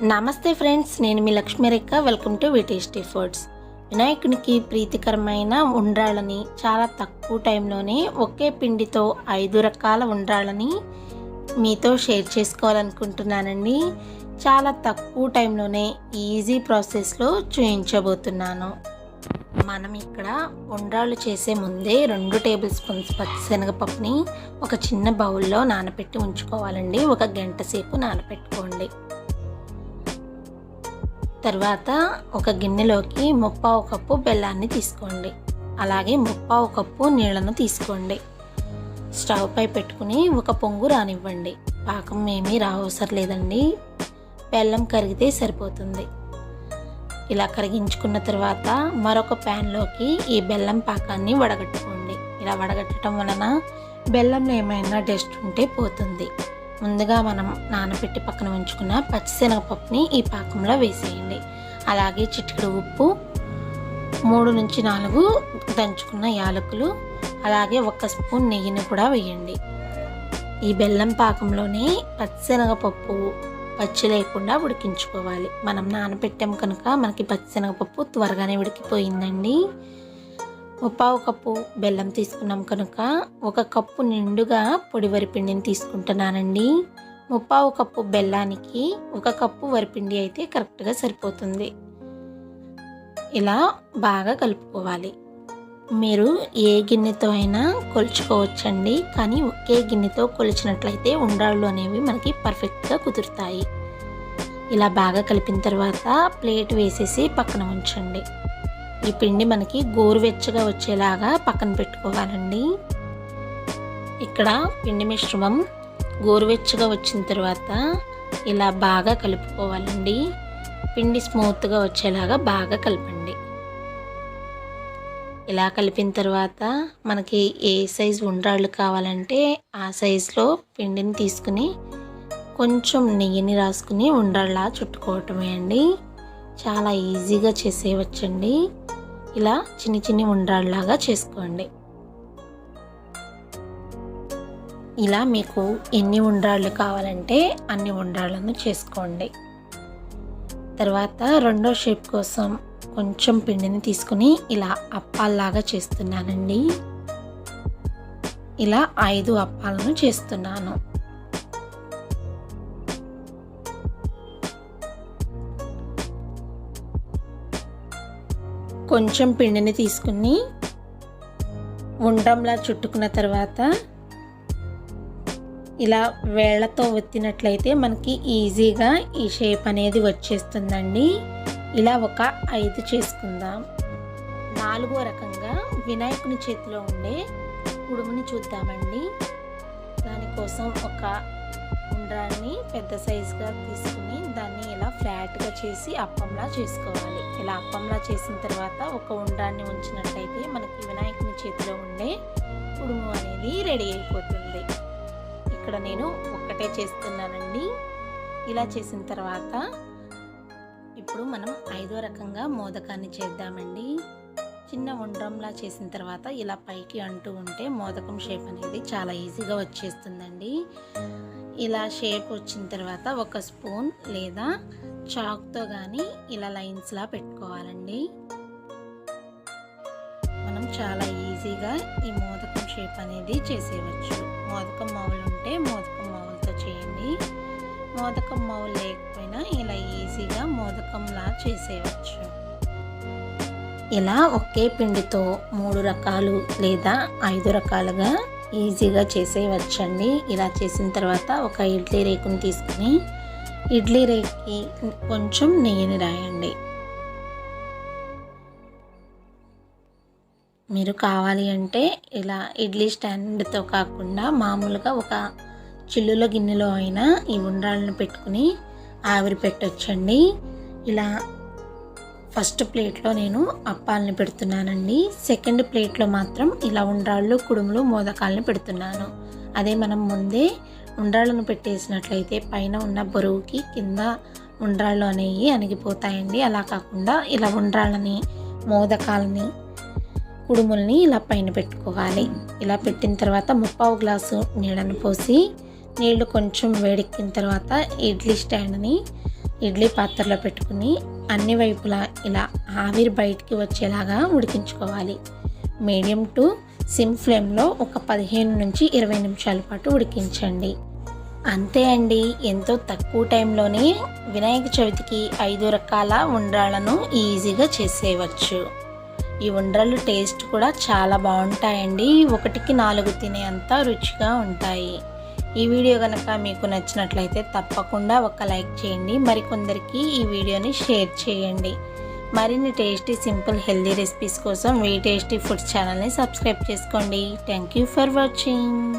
నమస్తే ఫ్రెండ్స్, నేను మీ Lakshmirekha. Welcome to tasty foods. వినాయకునికి ప్రీతికరమైన ఉండ్రాళ్ళని చాలా తక్కువ టైంలోనే ఒకే పిండితో 5 రకాల ఉండ్రాళ్ళని మీతో షేర్ చేసుకోవాలనుకుంటున్నానండి. చాలా తక్కువ టైంలోనే ఈజీ ప్రాసెస్లో చూపించబోతున్నాను. మనం ఇక్కడ ఉండ్రాళ్ళు చేసే ముందే 2 టేబుల్ స్పూన్స్ పచ్చిశనగపప్పుని ఒక చిన్న బౌల్లో నానబెట్టి ఉంచుకోవాలండి. 1 గంట సేపు నానబెట్టుకోండి. తర్వాత ఒక గిన్నెలోకి 1/4 కప్పు బెల్లాన్ని తీసుకోండి. అలాగే 1/4 కప్పు నీళ్ళను తీసుకోండి. స్టవ్ పై పెట్టుకుని ఒక పొంగు రానివ్వండి. పాకం ఏమీ రావసరం లేదండి, బెల్లం కరిగితే సరిపోతుంది. ఇలా కరిగించుకున్న తర్వాత మరొక ప్యాన్లోకి ఈ బెల్లం పాకాన్ని వడగట్టుకోండి. ఇలా వడగట్టడం వలన బెల్లంలో ఏమైనా డస్ట్ ఉంటే పోతుంది. ముందుగా మనం నానబెట్టి పక్కన ఉంచుకున్న పచ్చిశనగపప్పుని ఈ పాకంలో వేసేయండి. అలాగే చిటికెడు ఉప్పు, 3 నుంచి 4 దంచుకున్న యాలకులు, అలాగే 1 స్పూన్ నెయ్యిని కూడా వేయండి. ఈ బెల్లం పాకంలోనే పచ్చిశనగపప్పు పచ్చి లేకుండా ఉడికించుకోవాలి. మనం నానబెట్టాం కనుక మనకి పచ్చిశనగపప్పు త్వరగానే ఉడికిపోయిందండి. 1/4 కప్పు బెల్లం తీసుకున్నాం కనుక 1 కప్పు నిండుగా పొడి వరిపిండిని తీసుకుంటున్నానండి. 1/4 కప్పు బెల్లానికి 1 కప్పు వరిపిండి అయితే కరెక్ట్గా సరిపోతుంది. ఇలా బాగా కలుపుకోవాలి. మీరు ఏ గిన్నెతో అయినా కొలుచుకోవచ్చండి, కానీ ఒకే గిన్నెతో కొలిచినట్లయితే ఉండ్రాళ్ళు అనేవి మనకి పర్ఫెక్ట్గా కుదురుతాయి. ఇలా బాగా కలిపిన తర్వాత ప్లేట్ వేసేసి పక్కన ఉంచండి. ఈ పిండి మనకి గోరువెచ్చగా వచ్చేలాగా పక్కన పెట్టుకోవాలండి. ఇక్కడ పిండి మిశ్రమం గోరువెచ్చగా వచ్చిన తర్వాత ఇలా బాగా కలుపుకోవాలండి. పిండి స్మూత్గా వచ్చేలాగా బాగా కలపండి. ఇలా కలిపిన తర్వాత మనకి ఏ సైజు ఉండ్రాళ్ళు కావాలంటే ఆ సైజులో పిండిని తీసుకుని కొంచెం నెయ్యిని రాసుకుని ఉండ్రాళ్ళ చుట్టుకోవటమే అండి. చాలా ఈజీగా చేసేయవచ్చండి. ఇలా చిన్ని ఉండ్రాళ్ళలాగా చేసుకోండి. ఇలా మీకు ఎన్ని ఉండ్రాళ్ళు కావాలంటే అన్ని ఉండ్రాళ్ళను చేసుకోండి. తర్వాత రెండో షేప్ కోసం కొంచెం పిండిని తీసుకుని ఇలా అప్పాల్లాగా చేస్తున్నానండి. ఇలా 5 అప్పాలను చేస్తున్నాను. కొంచెం పిండిని తీసుకుని ఉండ్రంలా చుట్టుకున్న తర్వాత ఇలా వేళ్ళతో ఒత్తినట్లయితే మనకి ఈజీగా ఈ షేప్ అనేది వచ్చేస్తుందండి. ఇలా ఒక 5 చేసుకుందాం. 4వ రకంగా వినాయకుని చేతిలో ఉండే కుడుముని చూద్దామండి. దానికోసం ఒక ఉండ్రాన్ని పెద్ద సైజుగా తీసుకుని దాన్ని ఇలా ఫ్లాట్గా చేసి అప్పంలా చేసుకోవాలి. ఇలా అప్పంలా చేసిన తర్వాత ఒక ఉండ్రాన్ని ఉంచినట్లయితే మనకి వినాయకుని చేతిలో ఉండే కుడుము అనేది రెడీ అయిపోతుంది. ఇక్కడ నేను ఒక్కటే చేస్తున్నానండి. ఇలా చేసిన తర్వాత ఇప్పుడు మనం 5వ రకంగా మోదకాన్ని చేద్దామండి. చిన్న ఉండ్రంలా చేసిన తర్వాత ఇలా పైకి అంటూ ఉంటే మోదకం షేప్ అనేది చాలా ఈజీగా వచ్చేస్తుందండి. ఇలా షేప్ వచ్చిన తర్వాత 1 స్పూన్ లేదా చాక్తో కానీ ఇలా లైన్స్లా పెట్టుకోవాలండి. మనం చాలా ఈజీగా ఈ మోదకం షేప్ అనేది చేసేయవచ్చు. మోదకం మావులు ఉంటే మోదకం మావులతో చేయండి. మోదకం మావులు లేకపోయినా ఇలా ఈజీగా మోదకంలా చేసేయవచ్చు. ఇలా ఒకే పిండితో 3 రకాలు లేదా 5 రకాలుగా ఈజీగా చేసేయవచ్చండి. ఇలా చేసిన తర్వాత ఒక ఇడ్లీ రేకుని తీసుకుని ఇడ్లీ రేకుకి కొంచెం నెయ్యిని రాయండి. మీరు కావాలి అంటే ఇలా ఇడ్లీ స్టాండ్తో కాకుండా మామూలుగా ఒక చిల్లుల గిన్నెలో అయినా ఈ ఉండ్రాళ్ళను పెట్టుకుని ఆవిరి పెట్టొచ్చండి. ఇలా ఫస్ట్ ప్లేట్లో నేను అప్పాలని పెడుతున్నానండి. సెకండ్ ప్లేట్లో మాత్రం ఇలా ఉండ్రాళ్ళు, కుడుములు, మోదకాలను పెడుతున్నాను. అదే మనం ముందే ఉండ్రాళ్ళను పెట్టేసినట్లయితే పైన ఉన్న బరువుకి కింద ఉండ్రాళ్ళు అనేవి అణిగిపోతాయండి. అలా కాకుండా ఇలా ఉండ్రాళ్ళని, మోదకాలని, కుడుముల్ని ఇలా పైన పెట్టుకోవాలి. ఇలా పెట్టిన తర్వాత 1/4 గ్లాసు నీళ్ళను పోసి నీళ్లు కొంచెం వేడెక్కిన తర్వాత ఇడ్లీ స్టాండ్ని ఇడ్లీ పాత్రలో పెట్టుకుని అన్ని వైపులా ఇలా ఆవిరి బయటికి వచ్చేలాగా ఉడికించుకోవాలి. మీడియం టు సిమ్ ఫ్లేమ్లో ఒక 15 నుంచి 20 నిమిషాల పాటు ఉడికించండి. అంతే అండి, ఎంతో తక్కువ టైంలోనే వినాయక చవితికి 5 రకాల ఉండ్రాళ్ళను ఈజీగా చేసేయవచ్చు. ఈ ఉండ్రాళ్ళు టేస్ట్ కూడా చాలా బాగుంటాయండి. 1కి 4 తినేంత రుచిగా ఉంటాయి. ఈ వీడియో కనుక మీకు నచ్చినట్లయితే తప్పకుండా ఒక లైక్ చేయండి. మరికొందరికి ఈ వీడియోని షేర్ చేయండి. మరిన్ని టేస్టీ, సింపుల్, హెల్దీ రెసిపీస్ కోసం వీ టేస్టీ ఫుడ్స్ ఛానల్ని సబ్స్క్రైబ్ చేసుకోండి. Thank you for watching.